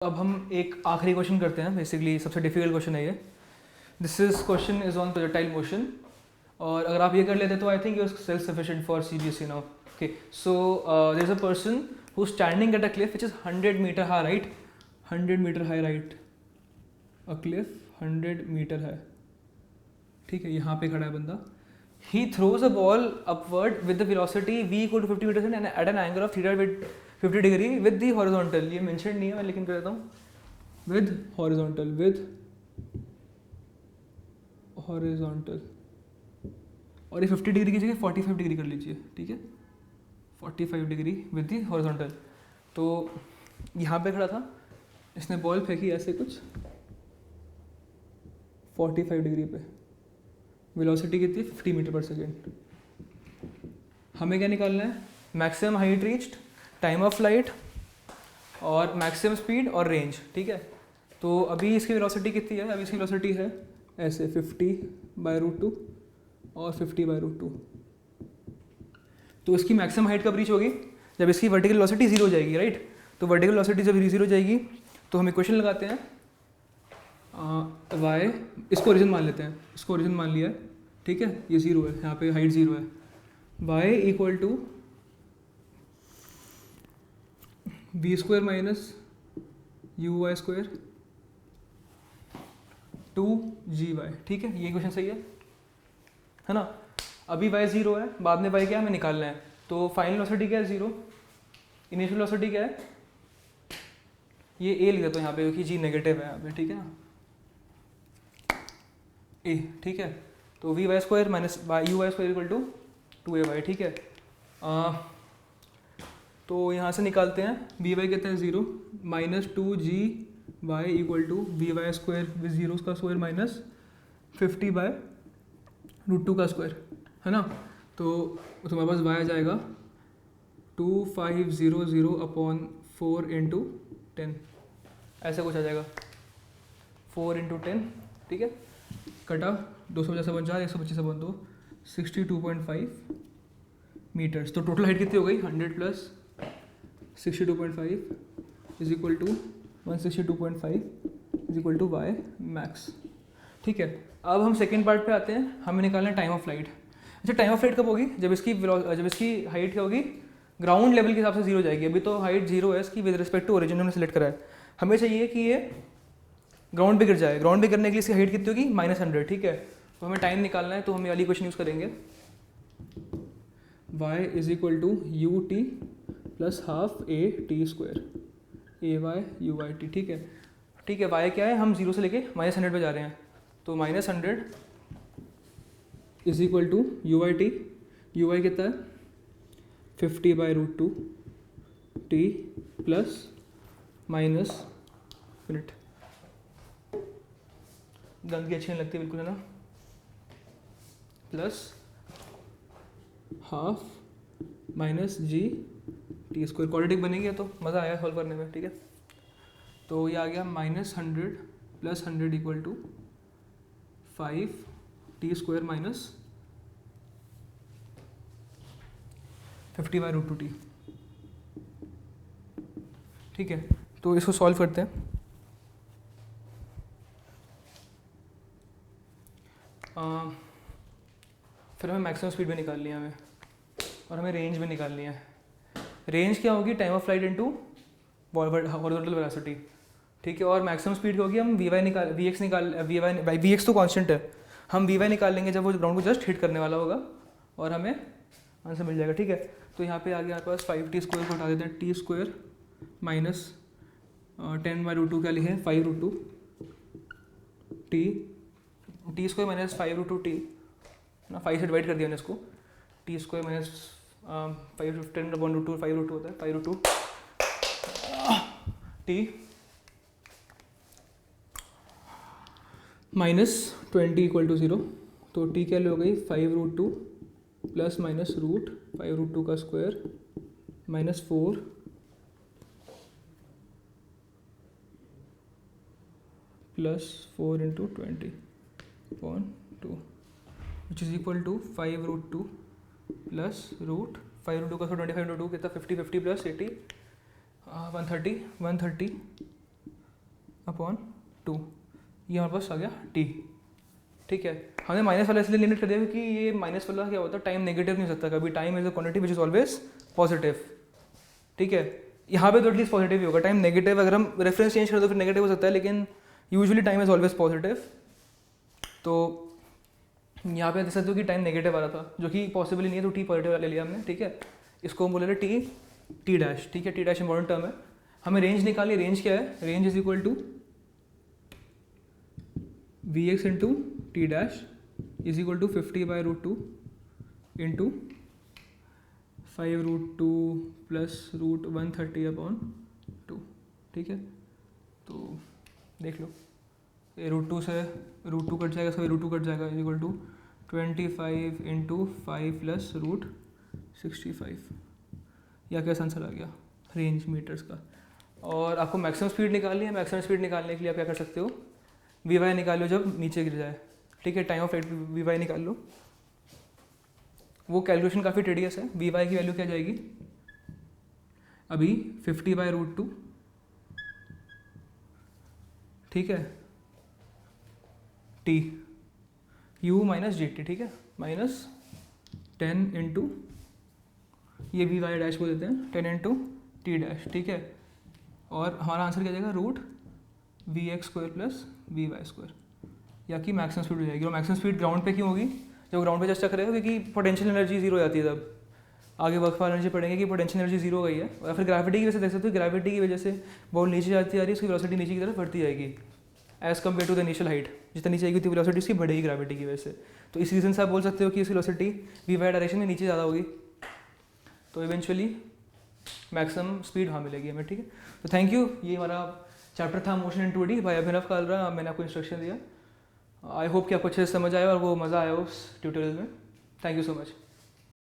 अब हम एक आखिरी क्वेश्चन करते हैं, बेसिकली सबसे डिफिकल्ट क्वेश्चन है ये. This is question is on projectile motion, और अगर आप ये कर लेते तो I think you are self sufficient for CBSE now. Okay, so there is a person who is standing at a cliff which is 100 metre high, right? 100 metre high, right? A cliff 100 metre है, ठीक है. यहाँ पे खड़ा है बंदा. He throws a ball upward with the velocity v equal to 50 meters and at an angle of theta with 50 degree with the horizontal. ये mention नहीं है, मैं लेकिन कर देता हूँ. With horizontal, और ये 50 डिग्री की जगह 45 डिग्री कर लीजिए, ठीक है. 45 डिग्री विद दी हॉरिजॉन्टल. तो यहाँ पे खड़ा था, इसने बॉल फेंकी ऐसे कुछ 45 डिग्री पे. वेलोसिटी कितनी? 50 मीटर पर सेकेंड. हमें क्या निकालना है? Maximum height reached, time of flight, और मैक्सिमम स्पीड और रेंज, ठीक है. तो अभी इसकी वेलोसिटी कितनी है? अभी इसकी वेलोसिटी है ऐसे 50/√2 और 50/√2. तो इसकी मैक्सिमम हाइट कब रीच होगी? जब इसकी वर्टिकल वेलोसिटी जीरो हो जाएगी, राइट? तो वर्टिकल वेलोसिटी जब जीरो हो जाएगी तो हम इक्वेशन लगाते हैं. y, इसको ओरिजिन मान लेते हैं, इसको ओरिजिन मान लिया है, ठीक है. ये जीरो है, यहाँ पे हाइट जीरो है. y equal to v² minus uy² 2gy, ठीक है. ये इक्वेशन सही है ना? अभी y जीरो है, बाद में y क्या हमें निकालना है. तो फाइनल वेलोसिटी क्या है? जीरो. इनिशियल वेलोसिटी क्या है? ये a लिख देता हूँ यहाँ पे क्योंकि g नेगेटिव है यहाँ पे, ठीक है ना. a, ठीक है. तो vy² minus uy² equal to 2ay, ठीक है. तो यहाँ से निकालते हैं. vy कहते हैं zero, minus 2gy equal to vy² with zero का स्क्वायर माइनस 50/√2 का स्क्वायर, है ना. तो तुम्हारे पास y आ जाएगा 2500/4 × 10, ऐसा कुछ आ जाएगा. 4 × 10, ठीक है. कटा 250/4, 125 बन 2, 62.5 मीटर्स. तो टोटल हाइट कितनी हो गई? 100 plus 62.5 is equal to 162.5 is equal to y max, ठीक है. अब हम सेकेंड पार्ट पे आते हैं. हमें निकालना है टाइम ऑफ फ्लाइट. अच्छा, टाइम ऑफ फ्लाइट कब होगी? जब इसकी हाइट क्या होगी? ग्राउंड लेवल के हिसाब से जीरो हो जाएगी. अभी तो हाइट जीरो है इसकी विद रिस्पेक्ट टू ओरिजिन हमने सेलेक्ट करा है. हमें चाहिए कि ये ग्राउंड पे गिर जाए. ग्राउंड पे गिरने के लिए इसकी हाइट कितनी होगी? -100, ठीक है. तो हमें टाइम निकालना है, तो हम ये वाली क्वेश्चन यूज़ करेंगे. y is equal to ut plus half a/t², ay/uy/t, ठीक है. ठीक है, y क्या है? हम जीरो से लेके -100 पे जा रहे हैं, तो -100 is equal to uy/t. uy कितना है? 50/√2 t प्लस माइनस मिनट. गंदगी अच्छी नहीं लगती बिल्कुल, है ना. Plus half minus g/t². Quadratic बनेगी तो मज़ा आया सॉल्व करने में, ठीक है. तो ये आ गया -100 plus 100 equal to 5t² minus 50/√2t, ठीक है. तो इसको सॉल्व करते हैं. फिर हमें मैक्सिमम स्पीड भी निकालनी है हमें, और हमें रेंज भी निकालनी है. रेंज क्या होगी? Time of flight into horizontal velocity, ठीक है. और मैक्सिमम स्पीड क्या होगी? हम vx तो कांस्टेंट है, हम vy निकाल लेंगे जब वो ग्राउंड को जस्ट हिट करने वाला होगा, और हमें आंसर मिल जाएगा, ठीक है. तो यहाँ पे आ गया आपके पास 5t² को हटा देते हैं, t² माइनस 10/√2 क्या लिखे? 5√2 t² माइनस 5√2t ना, 5 से डिवाइड कर दिया मैंने इसको. t² माइनस 10/√2 5√2 होता है, 5√2 t माइनस 20 इक्वल टू 0. तो t क्या हो गई? 5√2 प्लस माइनस रूट 5√2 का square minus 4 plus 4 × 20/2 which is equal to 5√2 plus root 5√2 का 25/2 कितना? 50 50 प्लस 80 130 अपॉन 2, ये हमारे पास आ गया t। ठीक है, हमने माइनस वाला इसलिए लिमिट कर दिया क्योंकि ये माइनस वाला क्या होता है, टाइम नेगेटिव नहीं हो सकता कभी, time is a quantity which is always positive. ठीक है, यहाँ पे तो एटलीस्ट पॉजिटिव ही होगा, टाइम नेगेटिव अगर हम रेफरेंस चेंज कर दो फिर नेगेटिव हो सकता है, लेकिन usually time is always positive. तो यहाँ पे देख सकते हो कि टाइम नेगेटिव आ रहा था, जो कि पॉसिबल नहीं है, तो टी पॉजिटिव ले लिया हमने। ठीक है, इसको हम बोले टी डैश। ठीक है, टी डैश इंपॉर्टेंट टर्म है। हमें रेंज निकालिए, रेंज क्या है, range is equal to v x into t dash is equal to 50/√2 into 5√2 plus √130/2। ठीक है, तो देख लो, ये √2 से √2 कट जाएगा, सभी √2 कट जाएगा, is equal to 25 into 5 plus √65। या कैसा आंसर आ गया रेंज मीटर्स का। और आपको मैक्सिमम स्पीड निकालनी है, मैक्सिमम स्पीड निकालने के लिए आप क्या कर सकते हो, वी वाई निकाल लो जब नीचे गिर जाए। ठीक है, time of flight v y निकाल लो, वो कैलकुलेशन काफ़ी टेडियस है। वी वाई की वैल्यू क्या जाएगी, अभी 50/√2। ठीक है, T U minus G T. ठीक है, माइनस 10 इंटू ये वी वाई डैश बोल देते हैं, 10 इंटू टी डैश। ठीक है, और हमारा आंसर क्या जाएगा, √(v(x)² प्लस (v(y)²), या कि मैक्सिमम स्पीड हो जाएगी। और मैक्सिमम स्पीड ग्राउंड पे क्यों होगी, जब ग्राउंड पे जस्ट करेगा क्योंकि पोटेंशियल एनर्जी जीरो हो जाती है। तब आगे वर्क फॉर एनर्जी पढ़ेंगे कि पोटेंशियल एनर्जी जीरो हो गई है, और फिर ग्रेविटी की वजह से देख सकते हो, ग्रेविटी की वजह से बॉल नीचे जाती आ रही है, उसकी वेलोसिटी नीचे की तरफ बढ़ती जाएगी as compare to the initial height. जितना नीचे आएगी उतनी वेलोसिटी उसकी बढ़ेगी ग्रेविटी की वजह से। तो इस रीज़न से आप बोल सकते हो कि इसकी वेलोसिटी वी वाई डायरेक्शन में नीचे ज़्यादा होगी, तो इवेंचुअली मैक्सिमम स्पीड वहाँ मिलेगी हमें। ठीक है, तो थैंक यू। ये हमारा चैप्टर था मोशन इन 2D बाय अभिनव कालरा। मैंने आपको इंस्ट्रक्शन दिया, आई होप कि आपको अच्छे से समझ आया और वो मज़ा आया उस ट्यूटोरियल में। Thank you so much.